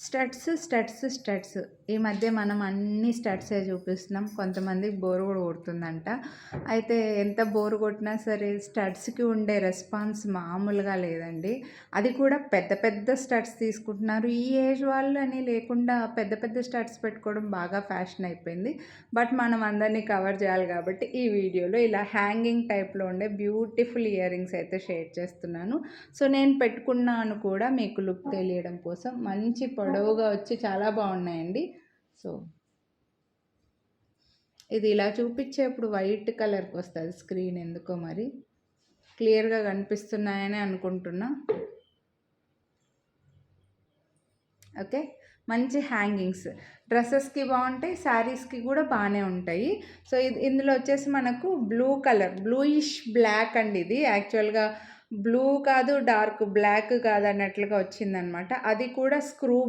Studs ఈ మధ్య మనం అన్ని స్టడ్సే చూపిస్తున్నాం. కొంతమందికి బోర్ కూడా కొడుతుందంట. అయితే ఎంత బోర్ కొట్టినా సరే స్టడ్స్కి ఉండే రెస్పాన్స్ మామూలుగా లేదండి. అది కూడా పెద్ద పెద్ద స్టడ్స్ తీసుకుంటున్నారు. ఈ ఏజ్ వాళ్ళు అని లేకుండా పెద్ద పెద్ద స్టడ్స్ పెట్టుకోవడం బాగా ఫ్యాషన్ అయిపోయింది. బట్ మనం అందరినీ కవర్ చేయాలి కాబట్టి ఈ వీడియోలో ఇలా హ్యాంగింగ్ టైప్లో ఉండే బ్యూటిఫుల్ ఇయర్ రింగ్స్ అయితే షేర్ చేస్తున్నాను. సో నేను పెట్టుకున్నాను కూడా మీకు లుక్ తెలియడం కోసం. మంచి పొడవుగా వచ్చి చాలా బాగున్నాయండి. సో ఇది ఇలా చూపించేప్పుడు వైట్ కలర్కి వస్తుంది స్క్రీన్, ఎందుకో మరి క్లియర్గా కనిపిస్తున్నాయని అనుకుంటున్నా. ఓకే, మంచి హ్యాంగింగ్స్ డ్రెస్సెస్కి బాగుంటాయి, శారీస్కి కూడా బాగానే ఉంటాయి. సో ఇందులో వచ్చేసి మనకు బ్లూ కలర్, బ్లూయిష్ బ్లాక్ అండి. ఇది యాక్చువల్గా బ్లూ కాదు, డార్క్ బ్లాక్ కాదు అన్నట్లుగా వచ్చిందనమాట. అది కూడా స్క్రూ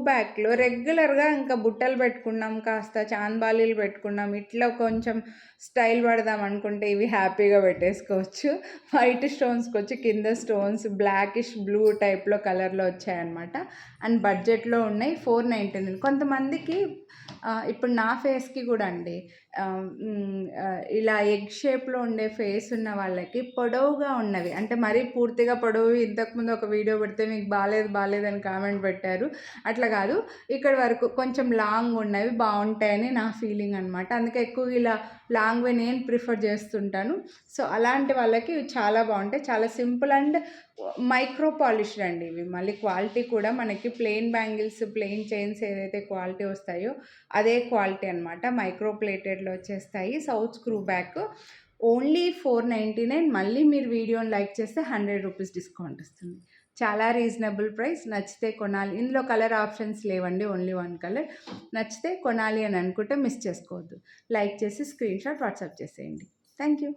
బ్యాక్లో రెగ్యులర్గా ఇంకా బుట్టలు పెట్టుకున్నాం, కాస్త చాన్బాలీలు పెట్టుకున్నాం, ఇట్లా కొంచెం స్టైల్ పడదాం అనుకుంటే ఇవి హ్యాపీగా పెట్టేసుకోవచ్చు. వైట్ స్టోన్స్కి వచ్చి కింద స్టోన్స్ బ్లాకిష్ బ్లూ టైప్లో కలర్లో వచ్చాయన్నమాట. అండ్ బడ్జెట్లో ఉన్నాయి, 499. కొంతమందికి ఇప్పుడు నా ఫేస్కి కూడా అండి ఇలా ఎగ్ షేప్లో ఉండే ఫేస్ ఉన్న వాళ్ళకి పొడవుగా ఉన్నవి, అంటే మరీ పూర్తిగా పొడవు, ఇంతకుముందు ఒక వీడియో పెడితే మీకు బాగాలేదని కామెంట్ పెట్టారు. అట్లా కాదు, ఇక్కడ వరకు కొంచెం లాంగ్ ఉన్నవి బాగుంటాయని నా ఫీలింగ్ అనమాట. అందుకే ఎక్కువ ఇలా లాంగ్వే నేను ప్రిఫర్ చేస్తుంటాను. సో అలాంటి వాళ్ళకి ఇవి చాలా బాగుంటాయి. చాలా సింపుల్ అండ్ మైక్రో పాలిష్డ్ అండి ఇవి. మళ్ళీ క్వాలిటీ కూడా మనకి ప్లెయిన్ బ్యాంగిల్స్, ప్లెయిన్ చైన్స్ ఏదైతే క్వాలిటీ వస్తాయో అదే క్వాలిటీ అనమాట. మైక్రో ప్లేటెడ్లో వచ్చేస్తాయి. South screw back only 499. మళ్ళీ మీరు వీడియోని లైక్ చేస్తే 100 రూపీస్ డిస్కౌంట్ వస్తుంది. చాలా రీజనబుల్ ప్రైస్. నచ్చితే కొనాలి. ఇందులో కలర్ ఆప్షన్స్ లేవండి, ఓన్లీ 1 కలర్. నచ్చితే కొనాలి అని అనుకుంటే మిస్ చేసుకోవద్దు. లైక్ చేసి స్క్రీన్ షాట్ వాట్సాప్ చేసేయండి. Thank you.